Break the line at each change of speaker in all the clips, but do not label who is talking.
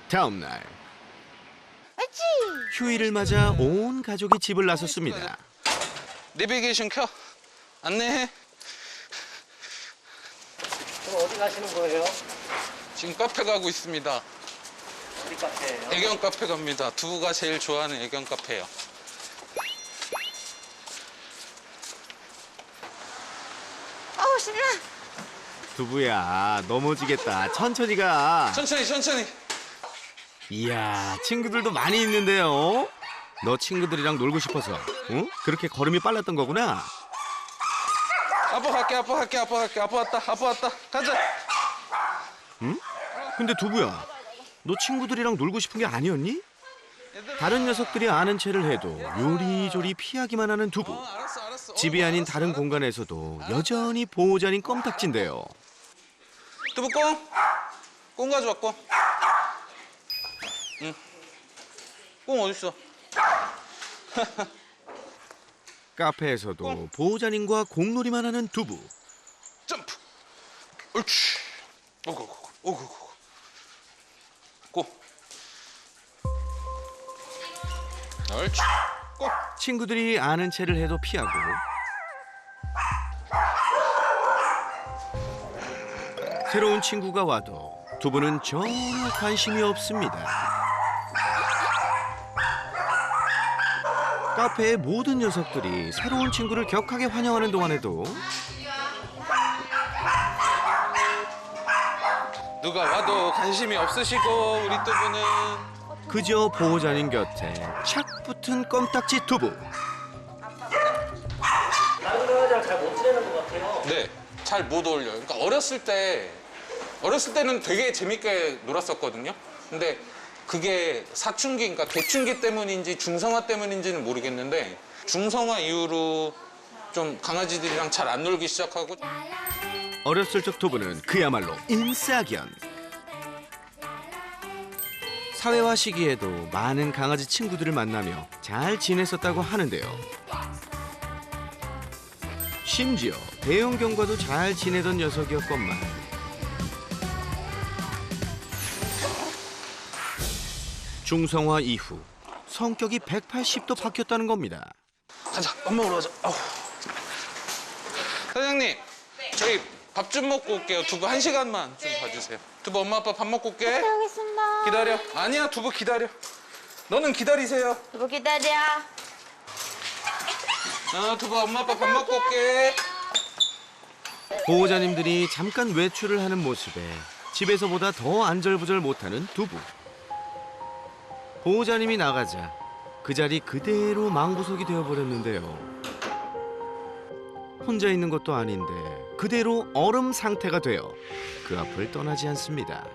다음 날 휴일을 맞아 온 가족이 집을 나섰습니다.
내비게이션 켜. 안내해.
그럼 어디 가시는 거예요?
지금 카페 가고 있습니다.
어디 카페예요?
애견 카페 갑니다. 두부가 제일 좋아하는 애견 카페예요.
어우 신나.
두부야, 넘어지겠다. 천천히 가.
천천히 천천히.
이야, 친구들도 많이 있는데요. 너 친구들이랑 놀고 싶어서, 응? 그렇게 걸음이 빨랐던 거구나.
아빠 갈게 아빠 갈게 아빠 갈게 아빠 왔다 가자.
근데 두부야, 너 친구들이랑 놀고 싶은 게 아니었니? 다른 녀석들이 아는 체를 해도 요리조리 피하기만 하는 두부.
알았어.
집이 아닌 다른 공간에서도 여전히 보호자 아닌 껌딱지인데요.
두부 꽁 가져와 꽁. 응. 꽁 어딨어?
카페에서도 보호자님과 공놀이만 하는 두부.
점프. 옳지. 오고. 고. 옳지. 고.
친구들이 아는 체를 해도 피하고 새로운 친구가 와도 두부는 전혀 관심이 없습니다. 카페의 모든 녀석들이 새로운 친구를 격하게 환영하는 동안에도
누가 와도 관심이 없으시고 우리 두부는
그저 보호자님 곁에 착 붙은 껌딱지 두부.
다른 강아지랑 잘 못 지내는 것 같아요.
네, 잘 못 어울려요. 그러니까 어렸을 때는 되게 재밌게 놀았었거든요. 근데 그게 사춘기, 그러니까 개춘기 때문인지 중성화 때문인지는 모르겠는데 중성화 이후로 좀 강아지들이랑 잘 안 놀기 시작하고.
어렸을 적 두부는 그야말로 인싸견. 사회화 시기에도 많은 강아지 친구들을 만나며 잘 지냈었다고 하는데요. 심지어 대형견과도 잘 지내던 녀석이었건만 중성화 이후 성격이 180도 바뀌었다는 겁니다.
가자, 밥 먹으러 가자. 아우. 사장님, 저희 밥 좀 먹고 올게요. 두부 1시간만 좀 봐주세요. 두부 엄마 아빠 밥 먹고 올게.
알겠습니다.
기다려. 아니야, 두부 기다려. 너는 기다리세요.
두부 기다려.
두부 엄마 아빠 밥 먹고 올게.
보호자님들이 잠깐 외출을 하는 모습에 집에서보다 더 안절부절 못하는 두부. 보호자님이 나가자 그 자리 그대로 망부석이 되어버렸는데요. 혼자 있는 것도 아닌데 그대로 얼음 상태가 되어 그 앞을 떠나지 않습니다.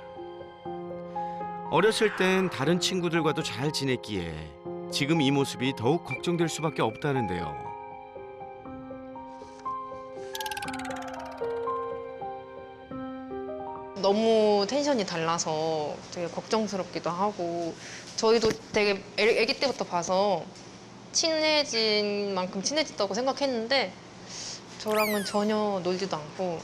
어렸을 땐 다른 친구들과도 잘 지냈기에 지금 이 모습이 더욱 걱정될 수밖에 없다는데요.
너무 텐션이 달라서 되게 걱정스럽기도 하고 저희도 되게 아기 때부터 봐서 친해진 만큼 친해졌다고 생각했는데 저랑은 전혀 놀지도 않고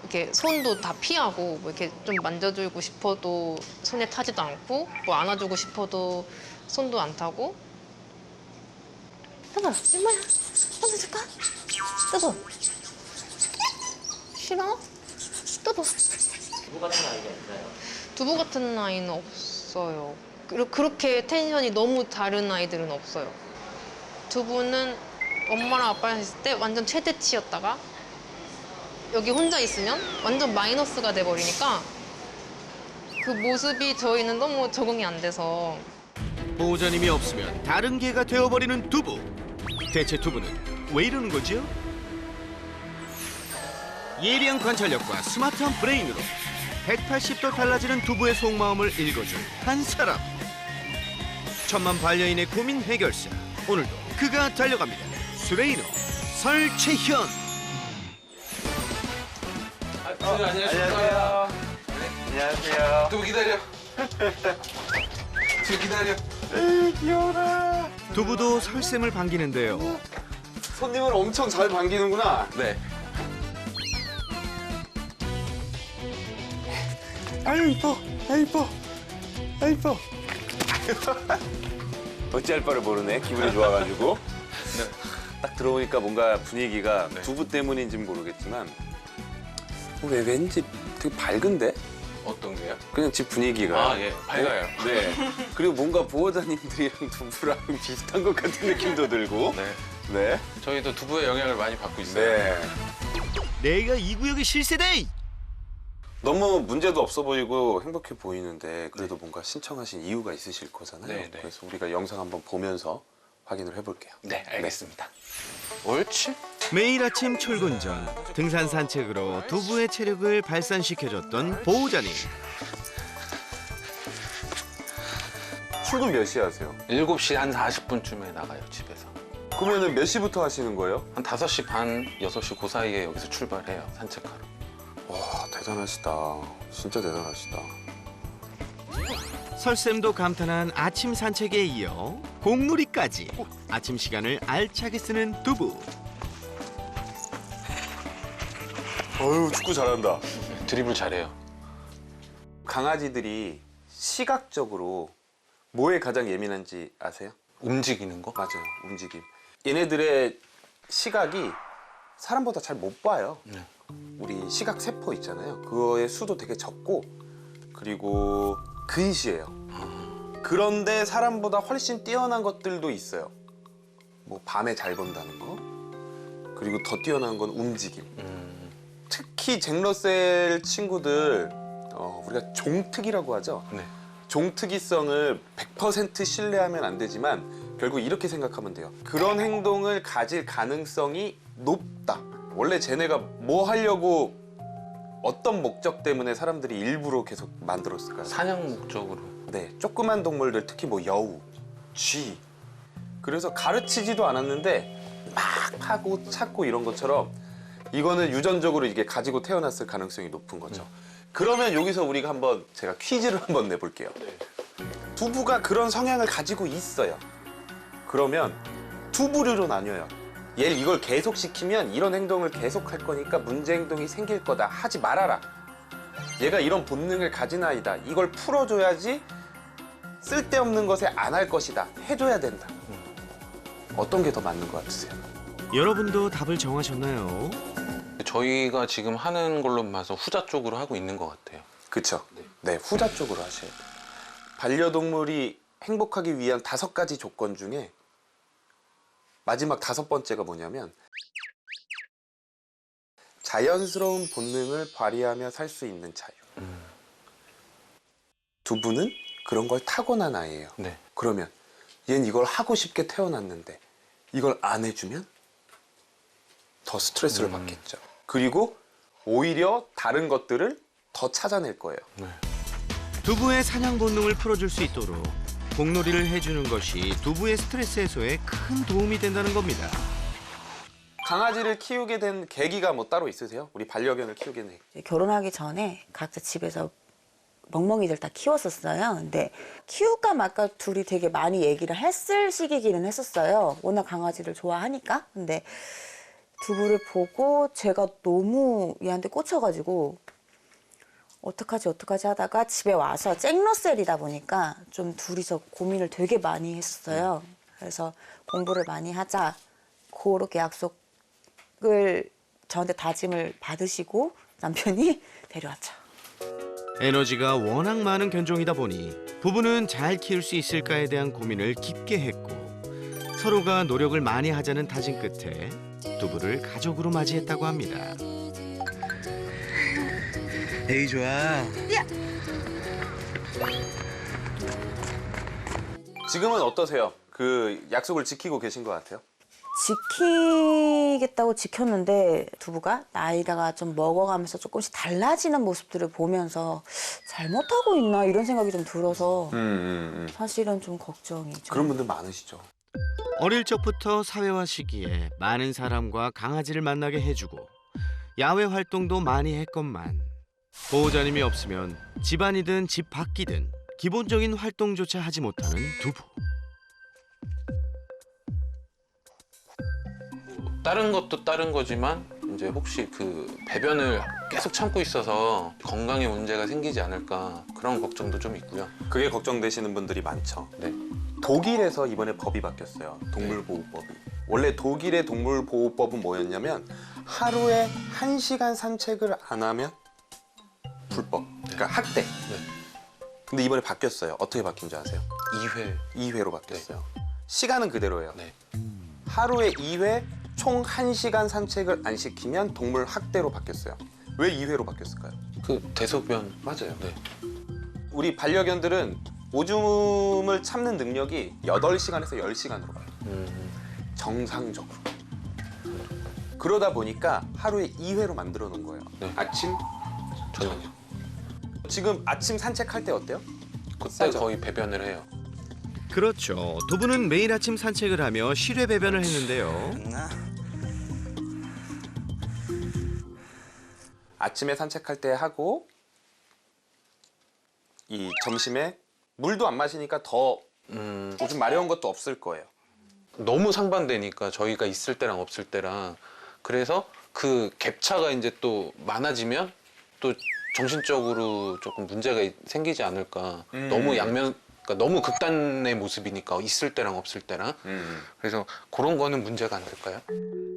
이렇게 손도 다 피하고 뭐 이렇게 좀 만져주고 싶어도 손에 타지도 않고 뭐 안아주고 싶어도 손도 안 타고.
두부 얼마야? 두부 줄까? 두부. 싫어? 두부.
두부 같은 아이가 있나요?
두부 같은 아이는 없어요. 그렇게 텐션이 너무 다른 아이들은 없어요. 두부는 엄마랑 아빠랑 있을 때 완전 최대치였다가 여기 혼자 있으면 완전 마이너스가 돼버리니까 그 모습이 저희는 너무 적응이 안 돼서.
보호자님이 없으면 다른 개가 되어버리는 두부. 대체 두부는 왜 이러는 거죠? 예리한 관찰력과 스마트한 브레인으로 180도 달라지는 두부의 속마음을 읽어줄 한 사람. 천만 반려인의 고민 해결사. 오늘도 그가 달려갑니다. 스레이너 설채현.
안녕하세요.
안녕하세요.
두부 기다려. 두부 기다려.
에이, 귀여워라.
두부도 설샘을 반기는데요.
손님을 엄청 잘 반기는구나.
네.
아유, 이뻐. 아유, 이뻐. 아 이뻐. 어찌할 바를 모르네. 기분이 좋아가지고. 딱 들어오니까 뭔가 분위기가 두부 때문인지는 모르겠지만 왜 왠지 되게 밝은데?
어떤 게요?
그냥 집 분위기가.
아, 예, 밝아요.
네. 그리고 뭔가 보호자님들이랑 두부랑 비슷한 것 같은 느낌도 들고.
네.
네.
저희도 두부의 영향을 많이 받고 있어요.
네.
내가 이 구역의 실세대.
너무 문제도 없어 보이고 행복해 보이는데 그래도 뭔가 신청하신 이유가 있으실 거잖아요.
네, 네.
그래서 우리가 영상 한번 보면서 확인을 해볼게요.
네, 알겠습니다. 옳지?
매일 아침 출근 전 등산 산책으로 두부의 체력을 발산시켜줬던 보호자님.
출근 몇 시에 하세요?
7시 한 40분쯤에 나가요, 집에서.
그러면은 몇 시부터 하시는 거예요?
한 5시 반, 6시 그 사이에 여기서 출발해요, 산책하러.
와, 대단하시다. 진짜 대단하시다.
설쌤도 감탄한 아침 산책에 이어 공놀이까지 아침 시간을 알차게 쓰는 두부.
어휴, 축구 잘한다.
드리블 잘해요.
강아지들이 시각적으로 뭐에 가장 예민한지 아세요?
움직이는 거?
맞아요, 움직임. 얘네들의 시각이 사람보다 잘 못 봐요.
네.
우리 시각 세포 있잖아요. 그거의 수도 되게 적고 그리고 근시해요. 그런데 사람보다 훨씬 뛰어난 것들도 있어요. 뭐 밤에 잘 본다는 거. 그리고 더 뛰어난 건 움직임. 특히 잭러셀 친구들 우리가 종특이라고 하죠.
네.
종특이성을 100% 신뢰하면 안 되지만 결국 이렇게 생각하면 돼요. 그런 행동을 가질 가능성이 높다. 원래 쟤네가 뭐 하려고 어떤 목적 때문에 사람들이 일부러 계속 만들었을까요?
사냥 목적으로.
네, 조그만 동물들 특히 뭐 여우, 쥐. 그래서 가르치지도 않았는데 막 하고 찾고 이런 것처럼 이거는 유전적으로 이게 가지고 태어났을 가능성이 높은 거죠. 그러면 여기서 우리가 한번 제가 퀴즈를 한번 내볼게요. 두부가 그런 성향을 가지고 있어요. 그러면 두 부류로 나뉘어요. 얘를 이걸 계속 시키면 이런 행동을 계속 할 거니까 문제 행동이 생길 거다. 하지 말아라. 얘가 이런 본능을 가진 아이다. 이걸 풀어줘야지 쓸데없는 것에 안 할 것이다. 해줘야 된다. 어떤 게 더 맞는 것 같으세요?
여러분도 답을 정하셨나요?
저희가 지금 하는 걸로 봐서 후자 쪽으로 하고 있는 것 같아요.
그쵸? 네, 후자 쪽으로 하셔야 돼요. 반려동물이 행복하기 위한 5가지 조건 중에 마지막 5번째가 뭐냐면 자연스러운 본능을 발휘하며 살 수 있는 자유. 두부는 그런 걸 타고난 아이예요.
네.
그러면 얘는 이걸 하고 싶게 태어났는데 이걸 안 해주면 더 스트레스를 받겠죠. 그리고 오히려 다른 것들을 더 찾아낼 거예요.
두부의 사냥 본능을 풀어줄 수 있도록 공놀이를 해주는 것이 두부의 스트레스 해소에 큰 도움이 된다는 겁니다.
강아지를 키우게 된 계기가 뭐 따로 있으세요? 우리 반려견을 키우게 된 계기.
결혼하기 전에 각자 집에서 멍멍이들 다 키웠었어요. 근데 키울까 말까 둘이 되게 많이 얘기를 했을 시기기는 했었어요. 워낙 강아지를 좋아하니까. 근데 두부를 보고 제가 너무 얘한테 꽂혀가지고 어떡하지 하다가 집에 와서 잭러셀이다 보니까 좀 둘이서 고민을 되게 많이 했었어요. 그래서 공부를 많이 하자. 그렇게 약속을 저한테 다짐을 받으시고 남편이 데려왔죠.
에너지가 워낙 많은 견종이다 보니 부부는 잘 키울 수 있을까에 대한 고민을 깊게 했고 서로가 노력을 많이 하자는 다짐 끝에 두부를 가족으로 맞이했다고 합니다. 에이 좋아.
지금은 어떠세요? 그 약속을 지키고 계신 것 같아요?
지키겠다고 지켰는데 두부가 나이가 좀 먹어가면서 조금씩 달라지는 모습들을 보면서 잘못하고 있나 이런 생각이 좀 들어서 사실은 좀 걱정이죠.
그런 분들 많으시죠.
어릴 적부터 사회화 시기에 많은 사람과 강아지를 만나게 해주고 야외 활동도 많이 했건만 보호자님이 없으면 집안이든 집 밖이든 기본적인 활동조차 하지 못하는 두부.
다른 것도 다른 거지만 이제 혹시 그 배변을 계속 참고 있어서 건강에 문제가 생기지 않을까 그런 걱정도 좀 있고요.
그게 걱정되시는 분들이 많죠.
네.
독일에서 이번에 법이 바뀌었어요. 동물보호법이. 원래 독일의 동물보호법은 뭐였냐면 하루에 1시간 산책을 안 하면 불법. 그러니까 학대. 근데 이번에 바뀌었어요. 어떻게 바뀐 줄 아세요?
2회.
2회로 바뀌었어요. 시간은 그대로예요.
네.
하루에 2회 총 1시간 산책을 안 시키면 동물 학대로 바뀌었어요. 왜 2회로 바뀌었을까요?
그 대소변.
맞아요.
네.
우리 반려견들은 오줌을 참는 능력이 8시간에서 10시간으로 가요. 정상적으로. 그러다 보니까 하루에 2회로 만들어 놓은 거예요.
네.
아침,
저녁.
지금 아침 산책할 때 어때요?
그때
싸죠?
거의 배변을 해요.
그렇죠. 두 분은 매일 아침 산책을 하며 실외 배변을 했는데요.
아침에 산책할 때 하고 이 점심에 물도 안 마시니까 더 오줌 마려운 것도 없을 거예요.
너무 상반되니까 저희가 있을 때랑 없을 때랑 그래서 그 갭차가 이제 또 많아지면 또 정신적으로 조금 문제가 생기지 않을까. 너무 양면 그러니까 너무 극단의 모습이니까 있을 때랑 없을 때랑 그래서 그런 거는 문제가 안 될까요?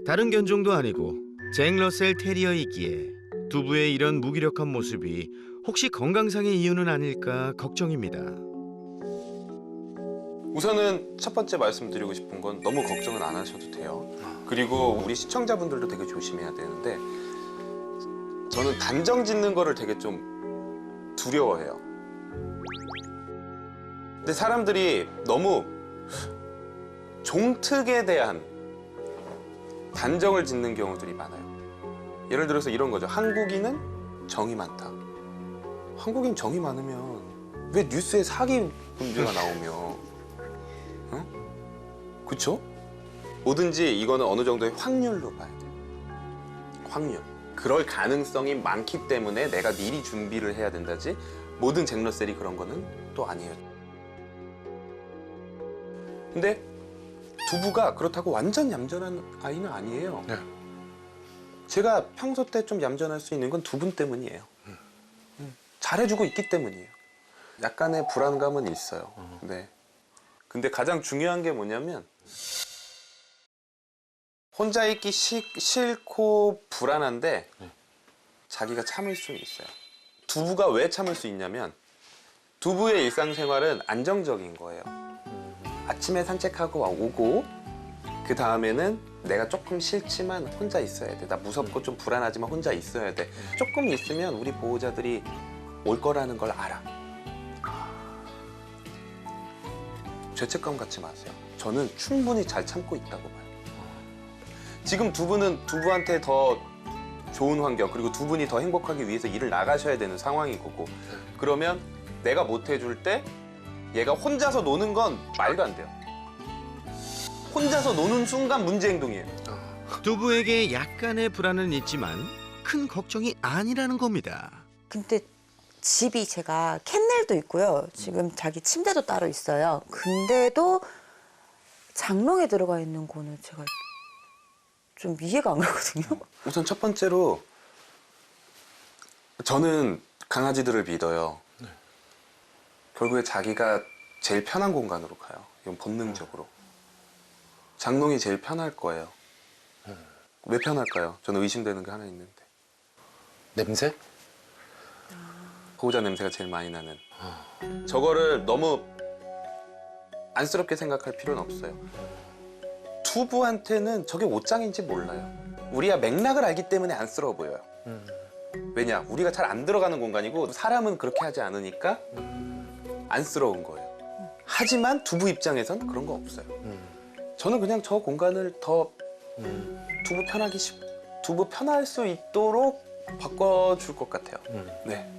다른 견종도 아니고 잭러셀 테리어이기에 두부의 이런 무기력한 모습이 혹시 건강상의 이유는 아닐까 걱정입니다.
우선은 첫 번째 말씀드리고 싶은 건 너무 걱정은 안 하셔도 돼요. 그리고 우리 시청자분들도 되게 조심해야 되는데 저는 단정 짓는 거를 되게 좀 두려워해요. 근데 사람들이 너무 종특에 대한 단정을 짓는 경우들이 많아요. 예를 들어서 이런 거죠. 한국인은 정이 많다. 한국인 정이 많으면 왜 뉴스에 사기 문제가 나오며 그쵸? 뭐든지 이거는 어느 정도의 확률로 봐야 돼요. 확률. 그럴 가능성이 많기 때문에 내가 미리 준비를 해야 된다지 모든 잭러셀이 그런 거는 또 아니에요. 근데 두부가 그렇다고 완전 얌전한 아이는 아니에요.
네.
제가 평소 때 좀 얌전할 수 있는 건 두 분 때문이에요. 잘해주고 있기 때문이에요. 약간의 불안감은 있어요. 네. 근데 가장 중요한 게 뭐냐면 혼자 있기 싫고 불안한데 자기가 참을 수 있어요. 두부가 왜 참을 수 있냐면 두부의 일상생활은 안정적인 거예요. 아침에 산책하고 오고 그 다음에는 내가 조금 싫지만 혼자 있어야 돼. 나 무섭고 좀 불안하지만 혼자 있어야 돼. 조금 있으면 우리 보호자들이 올 거라는 걸 알아. 죄책감 갖지 마세요. 저는 충분히 잘 참고 있다고 봐요. 지금 두 분은 두부한테 더 좋은 환경 그리고 두 분이 더 행복하기 위해서 일을 나가셔야 되는 상황인 거고 그러면 내가 못 해줄 때 얘가 혼자서 노는 건 말도 안 돼요. 혼자서 노는 순간 문제 행동이에요.
두부에게 약간의 불안은 있지만 큰 걱정이 아니라는 겁니다.
근데 집이 제가 캔넬도 있고요. 지금 자기 침대도 따로 있어요. 근데도 장롱에 들어가 있는 거는 제가 좀 이해가 안 가거든요.
우선 첫 번째로 저는 강아지들을 믿어요. 결국에 자기가 제일 편한 공간으로 가요. 이건 본능적으로. 장롱이 제일 편할 거예요. 왜 편할까요? 저는 의심되는 게 하나 있는데.
냄새?
보호자 냄새가 제일 많이 나는. 저거를 너무 안쓰럽게 생각할 필요는 없어요. 두부한테는 저게 옷장인지 몰라요. 우리가 맥락을 알기 때문에 안쓰러워 보여요. 왜냐? 우리가 잘 안 들어가는 공간이고 사람은 그렇게 하지 않으니까 안쓰러운 거예요. 하지만 두부 입장에선 그런 거 없어요. 저는 그냥 저 공간을 더 두부 편할 수 있도록 바꿔줄 것 같아요. 네.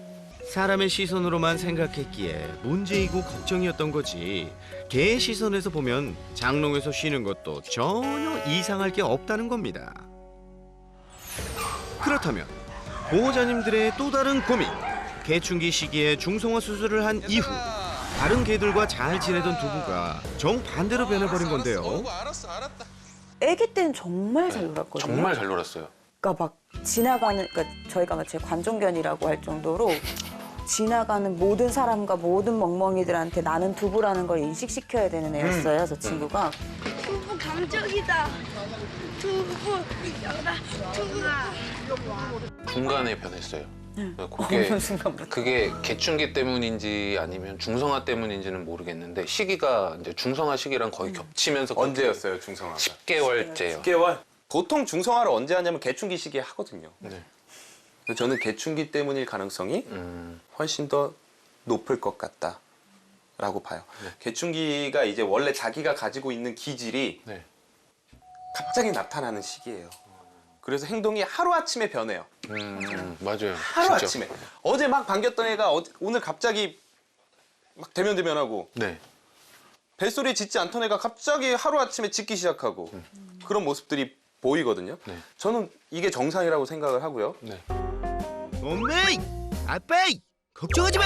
사람의 시선으로만 생각했기에 문제이고 걱정이었던 거지. 개의 시선에서 보면 장롱에서 쉬는 것도 전혀 이상할 게 없다는 겁니다. 그렇다면 보호자님들의 또 다른 고민. 개충기 시기에 중성화 수술을 한 이후 다른 개들과 잘 지내던 두부가 정반대로 변해버린 건데요.
알았어, 알았다.
아기 때는 정말 잘 놀았거든요.
정말 잘 놀았어요.
그러니까 막 지나가는, 그러니까 저희가 마치 관종견이라고 할 정도로 지나가는 모든 사람과 모든 멍멍이들한테 나는 두부라는 걸 인식시켜야 되는 애였어요, 저 친구가.
두부 감정이다. 두부 여다 두부가.
중간에 변했어요.
어느 순간부터.
그게 개춘기 때문인지 아니면 중성화 때문인지는 모르겠는데 시기가 이제 중성화 시기랑 거의 겹치면서
언제였어요, 중성화가?
10개월째요.
10개월? 보통 중성화를 언제 하냐면 개춘기 시기에 하거든요.
네.
그래서 저는 개춘기 때문일 가능성이 훨씬 더 높을 것 같다라고 봐요.
네.
개춘기가 이제 원래 자기가 가지고 있는 기질이
네.
갑자기 나타나는 시기예요. 그래서 행동이 하루아침에 변해요.
맞아요.
하루아침에. 어제 막 반겼던 애가 오늘 갑자기 막 대면대면하고
네.
벨소리 짖지 않던 애가 갑자기 하루아침에 짖기 시작하고 그런 모습들이 보이거든요.
네.
저는 이게 정상이라고 생각을 하고요.
네.
엄마, 아빠, 걱정하지 마.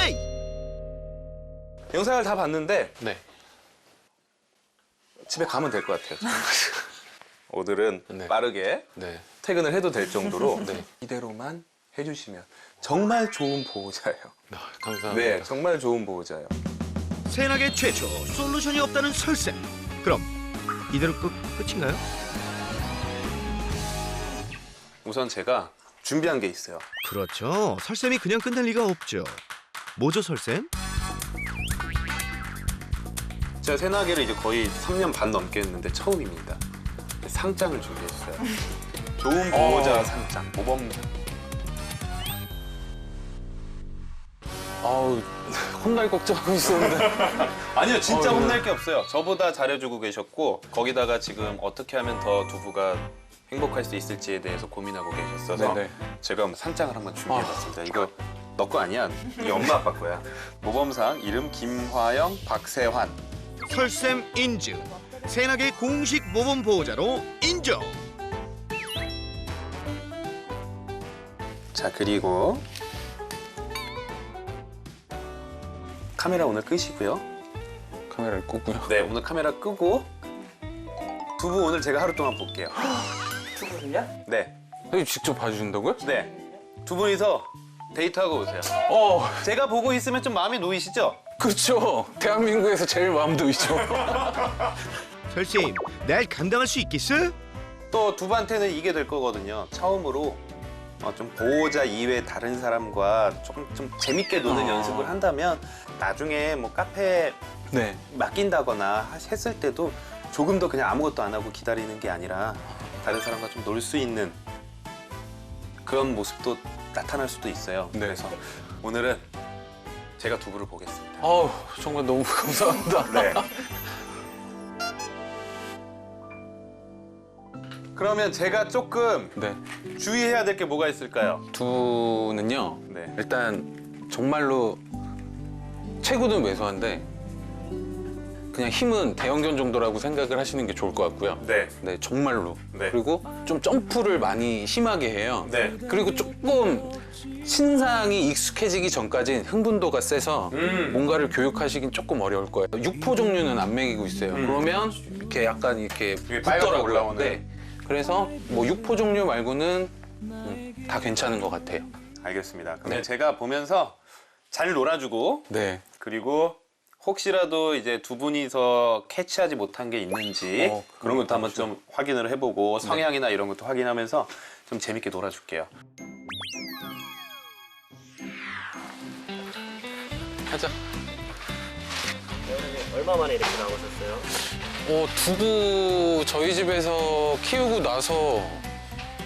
영상을 다 봤는데
네.
집에 가면 될 것 같아요. 오늘은
네.
빠르게
네.
퇴근을 해도 될 정도로
네.
이대로만 해주시면 정말 좋은 보호자예요.
감사합니다.
네, 정말 좋은 보호자예요.
새나게 최초 솔루션이 없다는 설쌤. 그럼 이대로 끝인가요?
우선 제가 준비한 게 있어요.
그렇죠. 설쌤이 그냥 끝낼 리가 없죠. 뭐죠, 설쌤?
제가 새나개를 이제 거의 3년 반 넘게 했는데 처음입니다. 상장을 준비했어요. 좋은 보호자 상장, 모범.
아우, 혼날 걱정하고 있었는데.
아니요, 진짜 혼낼 게 없어요. 저보다 잘해주고 계셨고 거기다가 지금 어떻게 하면 더 두부가 행복할 수 있을지에 대해서 고민하고 계셨어서
네네.
제가 상장을 한번 준비해봤습니다. 이거 너 거 아니야? 이 엄마 아빠 거야. 모범상 이름 김화영, 박세환.
설쌤 인증. 새나게 공식 모범 보호자로 인정.
자, 그리고 카메라 오늘 끄시고요.
카메라를 끄고요.
네, 오늘 카메라 끄고 두부 오늘 제가 하루 동안 볼게요.
두부를요?
네,
선생님 직접 봐주신다고요?
네. 두 분이서 데이트하고 오세요. 제가 보고 있으면 좀 마음이 놓이시죠?
그렇죠. 대한민국에서 제일 마음도 있죠.
설쌤, 날 감당할 수 있겠어?
또 두부한테는 이게 될 거거든요. 처음으로 좀 보호자 이외 다른 사람과 좀 재밌게 노는 연습을 한다면 나중에 뭐 카페
네.
맡긴다거나 했을 때도 조금 더 그냥 아무것도 안 하고 기다리는 게 아니라 다른 사람과 좀 놀 수 있는 그런 모습도 나타날 수도 있어요.
네.
그래서 오늘은 제가 두부를 보겠습니다.
아우, 정말 너무 감사합니다.
네. 그러면 제가 조금
네.
주의해야 될 게 뭐가 있을까요?
두는요.
네.
일단 정말로 체구는 왜소한데 그냥 힘은 대형견 정도라고 생각을 하시는 게 좋을 것 같고요.
네.
네, 정말로.
네.
그리고 좀 점프를 많이 심하게 해요.
네.
그리고 조금 신상이 익숙해지기 전까지는 흥분도가 세서 뭔가를 교육하시긴 조금 어려울 거예요. 육포 종류는 안 먹이고 있어요. 그러면 이렇게 약간 이렇게
빨갛게
붙더라고요.
올라오는.
네. 그래서 뭐 육포 종류 말고는 다 괜찮은 것 같아요.
알겠습니다. 그럼
네.
제가 보면서 잘 놀아주고
네.
그리고 혹시라도 이제 두 분이서 캐치하지 못한 게 있는지 그런 것도 한번 좀 확인을 해보고 성향이나 이런 것도 확인하면서 좀 재밌게 놀아줄게요.
하자.
얼마 만에 이렇게 나오셨어요?
두부 저희 집에서 키우고 나서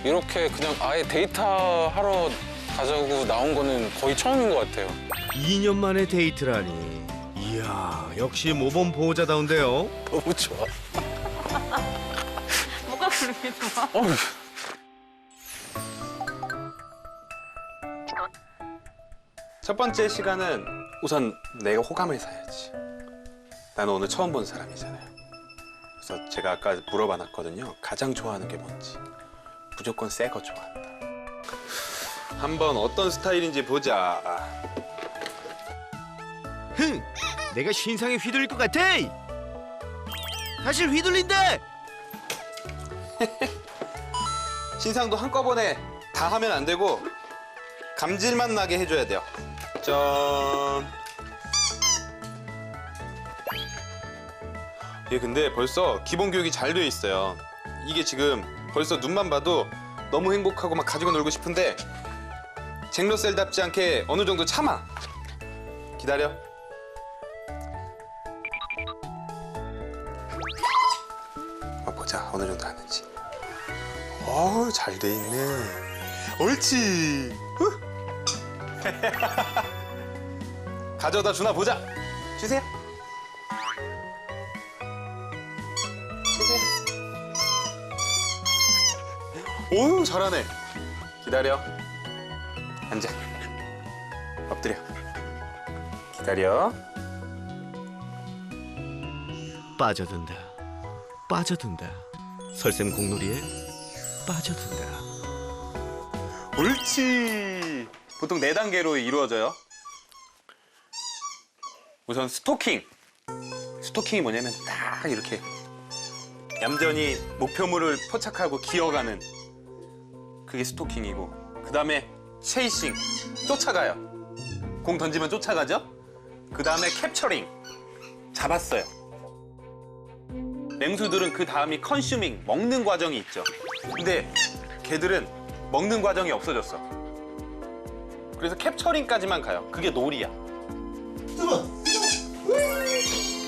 이렇게 그냥 아예 데이트하러 가자고 나온 거는 거의 처음인 것 같아요.
2년 만에 데이트라니. 이야, 역시 모범 보호자다운데요.
너무 좋아.
뭐가 그렇게 좋아?
어휴.
첫 번째 시간은 우선 내가 호감을 사야지. 나는 오늘 처음 본 사람이잖아요. 그래서 제가 아까 물어봐놨거든요. 가장 좋아하는 게 뭔지. 무조건 새 거 좋아한다. 한번 어떤 스타일인지 보자.
흥, 내가 신상에 휘둘릴 것 같아. 사실 휘둘린다.
신상도 한꺼번에 다 하면 안 되고 감질만 나게 해줘야 돼요. 짠. 얘 근데 벌써 기본 교육이 잘 돼 있어요. 이게 지금 벌써 눈만 봐도 너무 행복하고 막 가지고 놀고 싶은데 잭러셀답지 않게 어느 정도 참아. 기다려. 보자 어느 정도 하는지. 어우 잘 돼 있네. 옳지. 가져다 주나 보자. 주세요. 오우 잘하네. 기다려. 앉아. 엎드려. 기다려.
빠져든다. 빠져든다. 설쌤 공놀이에 빠져든다.
옳지. 보통 4단계로 이루어져요. 우선 스토킹. 스토킹이 뭐냐면 딱 이렇게 얌전히 목표물을 포착하고 기어가는 그게 스토킹이고, 그 다음에 체이싱, 쫓아가요. 공 던지면 쫓아가죠. 그 다음에 캡처링, 잡았어요. 맹수들은 그 다음이 컨슈밍, 먹는 과정이 있죠. 근데 걔들은 먹는 과정이 없어졌어. 그래서 캡처링까지만 가요. 그게 놀이야.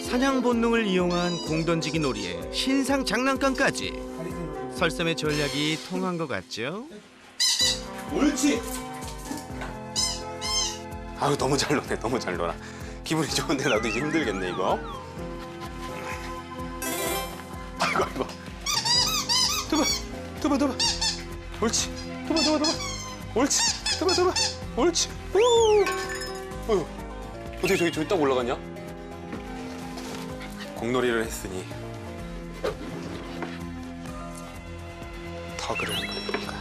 사냥 본능을 이용한 공 던지기 놀이에 신상 장난감까지. 설쌤의 전략이 통한 것 같죠?
옳지. 아유 너무 잘 노네. 너무 잘 놀아. 기분이 좋은데 나도 이제 힘들겠네 이거. 아이고 아이고. 두봐. 옳지. 두봐. 옳지. 두봐. 옳지. 오. 어떻게 저기 딱 올라갔냐? 공놀이를 했으니 터그를 그려볼까?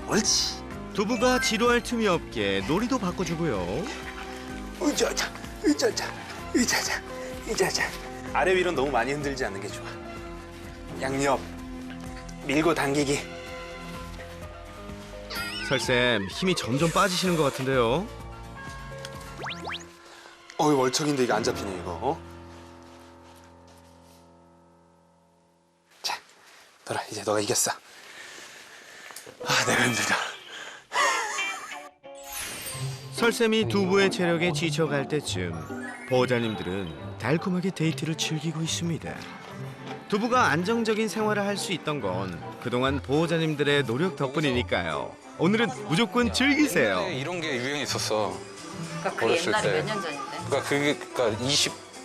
옳지.
두부가 지루할 틈이 없게 놀이도 바꿔주고요.
으자자. 아래 위로 너무 많이 흔들지 않는 게 좋아. 양옆 밀고 당기기.
설쌤 힘이 점점 빠지시는 것 같은데요.
어이 월척인데 이게 안 잡히네 이거. 어? 자, 너라 이제 너가 이겼어. 아 내가 힘들다.
설쌤이 두부의 체력에 지쳐갈 때쯤 보호자님들은 달콤하게 데이트를 즐기고 있습니다. 두부가 안정적인 생활을 할 수 있던 건 그동안 보호자님들의 노력 덕분이니까요. 오늘은 무조건 즐기세요.
옛날에 이런 게 유행했었어.
그러니까 그
어렸을
옛날이
때.
몇 년 전인데?
그러니까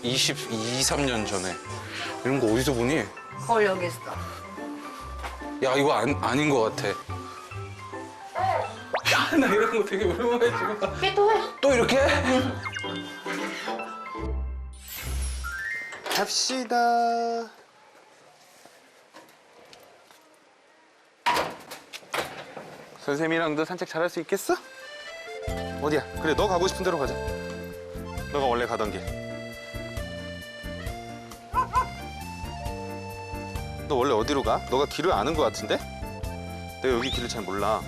23년 전에 이런 거 어디서 보니?
거울 여기 있어.
야 이거 아닌 것 같아. 야 나 이런 거 되게 오랜만에 지금.
또 해?
또 이렇게?
갑시다. 선생님이랑도 산책 잘할 수 있겠어? 어디야? 그래 너 가고 싶은 대로 가자. 너가 원래 가던 길. 너 원래 어디로 가? 너가 길을 아는 것 같은데? 내가 여기 길을 잘 몰라.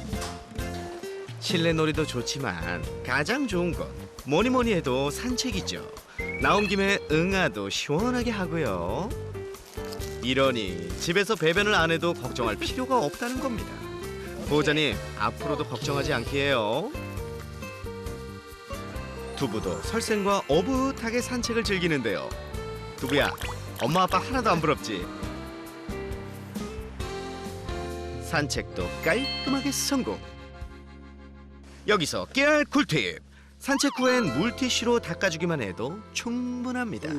실내 놀이도 좋지만 가장 좋은 건 뭐니 해도 산책이죠. 나온 김에 응아도 시원하게 하고요. 이러니 집에서 배변을 안 해도 걱정할 필요가 없다는 겁니다. 보호자님 앞으로도 걱정하지 않게요. 두부도 설쌤과 오붓하게 산책을 즐기는데요. 두부야, 엄마 아빠 하나도 안 부럽지? 산책도 깔끔하게 성공. 여기서 깨알 꿀팁. 산책 후엔 물티슈로 닦아주기만 해도 충분합니다.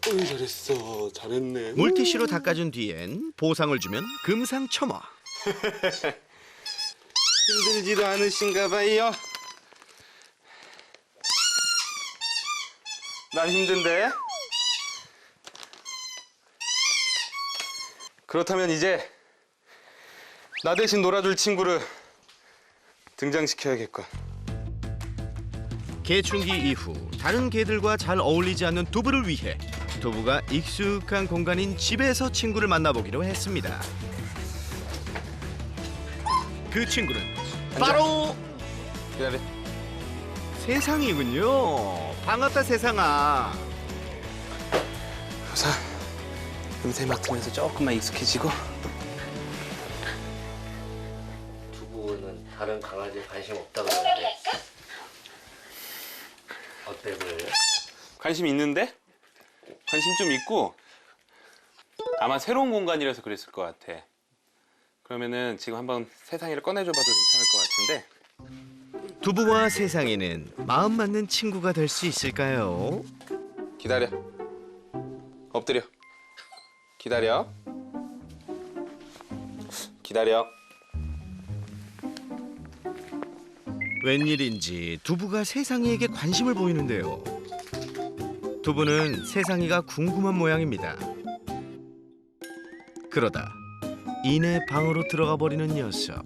어이 잘했어. 잘했네.
물티슈로 닦아준 뒤엔 보상을 주면 금상첨화.
힘들지도 않으신가 봐요. 난 힘든데. 그렇다면 이제 나 대신 놀아줄 친구를 등장시켜야겠군.
개충기 이후 다른 개들과 잘 어울리지 않는 두부를 위해 두부가 익숙한 공간인 집에서 친구를 만나보기로 했습니다. 그 친구는 바로
기다려.
세상이군요. 반갑다 세상아.
우선 음색 맡으면서 조금만 익숙해지고.
두부는 다른 강아지에 관심 없다고 그러는데 어때 그래요?
관심 있는데? 관심 좀 있고 아마 새로운 공간이라서 그랬을 것 같아. 그러면은 지금 한번 세상이를 꺼내줘봐도 괜찮을 것 같은데.
두부와 세상이는 마음 맞는 친구가 될 수 있을까요?
기다려. 엎드려. 기다려. 기다려.
웬일인지 두부가 세상이에게 관심을 보이는데요. 두부는 세상이가 궁금한 모양입니다. 그러다 이내 방으로 들어가 버리는 녀석.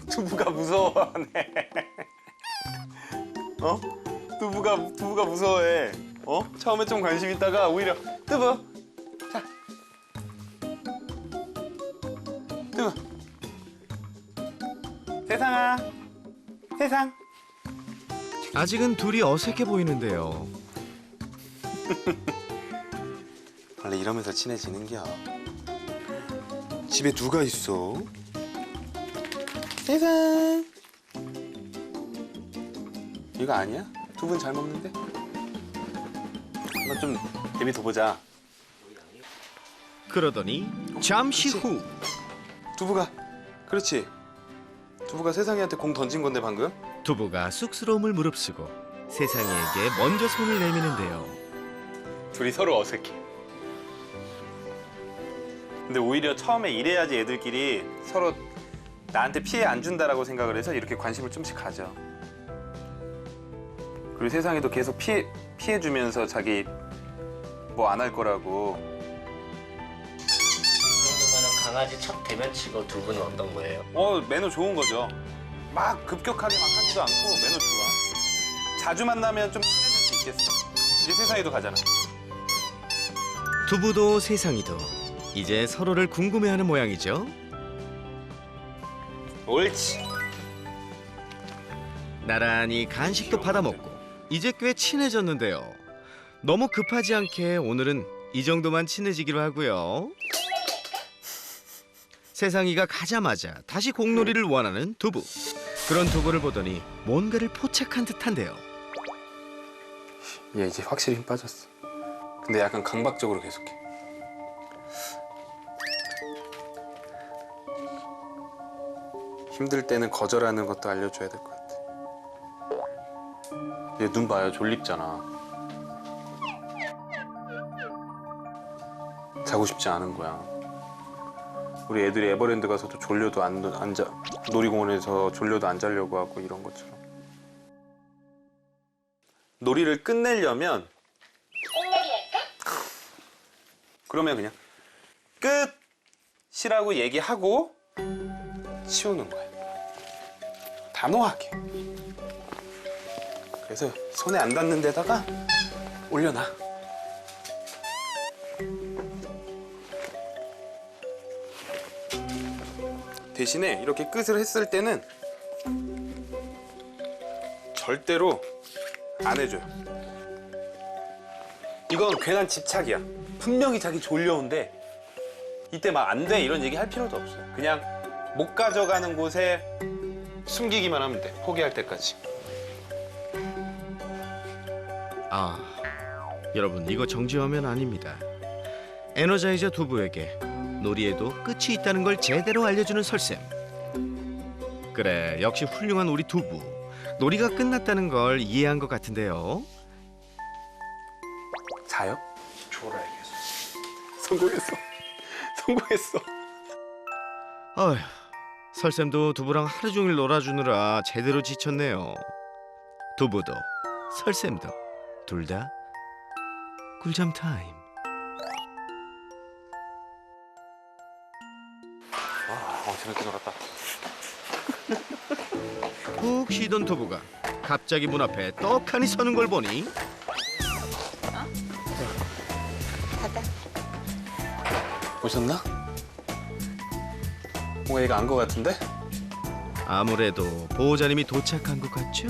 두부가 무서워하네. 어? 두부가 무서워해. 어? 처음에 좀 관심 있다가 오히려 두부. 자. 두부. 세상아. 세상.
아직은 둘이 어색해 보이는데요.
원래 이러면서 친해지는겨. 집에 누가 있어? 세상. 이거 아니야? 두부는 잘 먹는데? 한번 좀 내비둬보자.
그러더니 잠시 후
두부가. 그렇지. 두부가 세상이한테 공 던진 건데 방금?
두부가 쑥스러움을 무릅쓰고 세상이에게 먼저 손을 내미는데요.
둘이 서로 어색해. 근데 오히려 처음에 이래야지 애들끼리 서로 나한테 피해 안 준다라고 생각을 해서 이렇게 관심을 좀씩 가져. 그리고 세상에도 계속 피해 주면서 자기 뭐 안 할 거라고.
이 정도면 강아지 첫 대면치고 두부는 어떤 거예요?
매너 좋은 거죠. 막 급격하게 막 하지도 않고 매너 좋아. 자주 만나면 좀 친해질 수 있겠어. 이제 세상에도 가잖아.
두부도 세상이도 이제 서로를 궁금해하는 모양이죠.
옳지.
나란히 간식도 받아먹고 이제 꽤 친해졌는데요. 너무 급하지 않게 오늘은 이 정도만 친해지기로 하고요. 세상이가 가자마자 다시 공놀이를 원하는 두부. 그런 두부를 보더니 뭔가를 포착한 듯한데요.
얘 이제 확실히 힘 빠졌어. 근데 약간 강박적으로 계속해. 힘들 때는 거절하는 것도 알려줘야 될 것 같아. 얘 눈 봐요. 졸립잖아. 자고 싶지 않은 거야. 우리 애들이 에버랜드 가서도 졸려도 안 자. 놀이공원에서 졸려도 안 자려고 하고 이런 것처럼. 놀이를 끝내려면 그러면 그냥 끝이라고 얘기하고 치우는 거야. 단호하게. 그래서 손에 안 닿는 데다가 올려놔. 대신에 이렇게 끝을 했을 때는 절대로 안 해줘요. 이건 괜한 집착이야. 분명히 자기 졸려온데 이때 막 안 돼 이런 얘기 할 필요도 없어요. 그냥 못 가져가는 곳에 숨기기만 하면 돼. 포기할 때까지.
아, 여러분 이거 정지화면 아닙니다. 에너자이저 두부에게 놀이에도 끝이 있다는 걸 제대로 알려주는 설쌤. 그래, 역시 훌륭한 우리 두부. 놀이가 끝났다는 걸 이해한 것 같은데요.
자요?
졸아야겠어.
성공했어. 성공했어.
어휴, 설쌤도 두부랑 하루 종일 놀아주느라 제대로 지쳤네요. 두부도 설쌤도 둘 다 꿀잠 타임.
재밌게 놀았다.
푹 쉬던 두부가 갑자기 문 앞에 떡하니 서는 걸 보니
오셨나? 뭔가 얘가 안 것 같은데?
아무래도 보호자님이 도착한 것 같죠?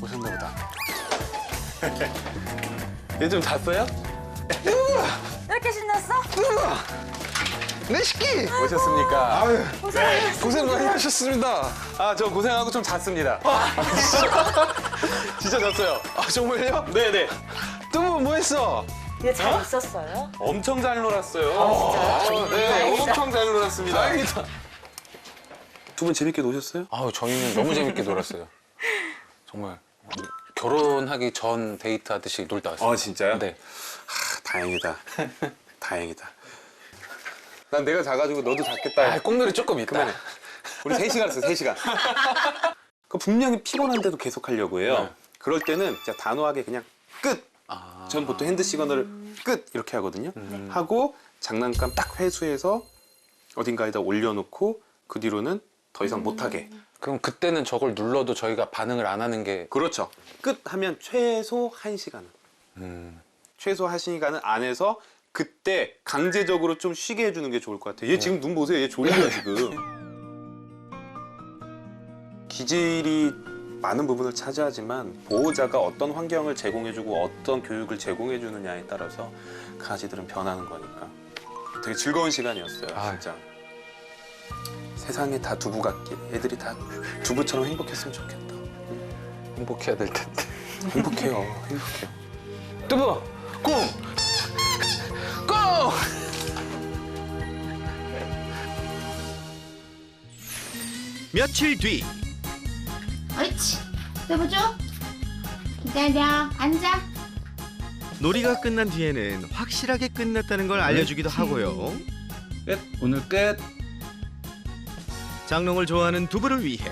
오셨나 보다. 얘 좀 잤어요?
이렇게 신났어?
내 새끼! 오셨습니까? 아유, 고생 많이 하셨습니다. 아, 저 고생하고 좀 잤습니다. 진짜 잤어요.
아 정말요?
네네.
뚜부 뭐 했어?
얘 잘 있었어요?
엄청 잘 놀았어요.
진짜요?
네, 엄청 잘 놀았습니다.
다행이다.
두 분 재밌게 노셨어요?
아우 저희는 너무 재밌게 놀았어요. 정말 결혼하기 전 데이트 하듯이 놀다 왔어요.
진짜요?
네.
다행이다. 다행이다. 난 내가 자가지고 너도 잤겠다.
아, 꽁놀이 조금 있다.
그만해. 우리 3시간 했어, 3시간. 그 분명히 피곤한데도 계속 하려고 해요.
네.
그럴 때는 진짜 단호하게 그냥 끝! 전 보통 핸드 시그널을 끝! 이렇게 하거든요. 하고 장난감 딱 회수해서 어딘가에다 올려놓고 그 뒤로는 더 이상 못하게.
그럼 그때는 저걸 눌러도 저희가 반응을 안 하는 게
그렇죠. 끝 하면 최소 1시간은. 최소 1시간은 안에서 그때 강제적으로 좀 쉬게 해주는 게 좋을 것 같아요. 얘 지금 눈 보세요. 얘 졸려요 지금. 기질이 많은 부분을 차지하지만 보호자가 어떤 환경을 제공해주고 어떤 교육을 제공해주느냐에 따라서 강아지들은 변하는 거니까 되게 즐거운 시간이었어요. 진짜. 세상에 다 두부 같길. 애들이 다 두부처럼 행복했으면 좋겠다.
행복해야 될 텐데.
행복해요. 행복해요.
뚜부! 꽁! 꽁!
며칠 뒤
옳지. 여보죠? 기다려. 앉아.
놀이가 끝난 뒤에는 확실하게 끝났다는 걸 알려주기도 하고요.
끝. 오늘 끝.
장롱을 좋아하는 두부를 위해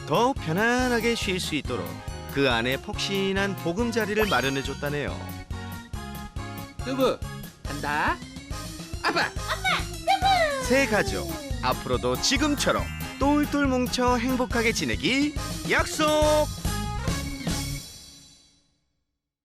더 편안하게 쉴 수 있도록 그 안에 폭신한 보금자리를 마련해줬다네요.
뚜부 간다. 아빠.
새 가족 앞으로도 지금처럼 똘똘 뭉쳐 행복하게 지내기 약속!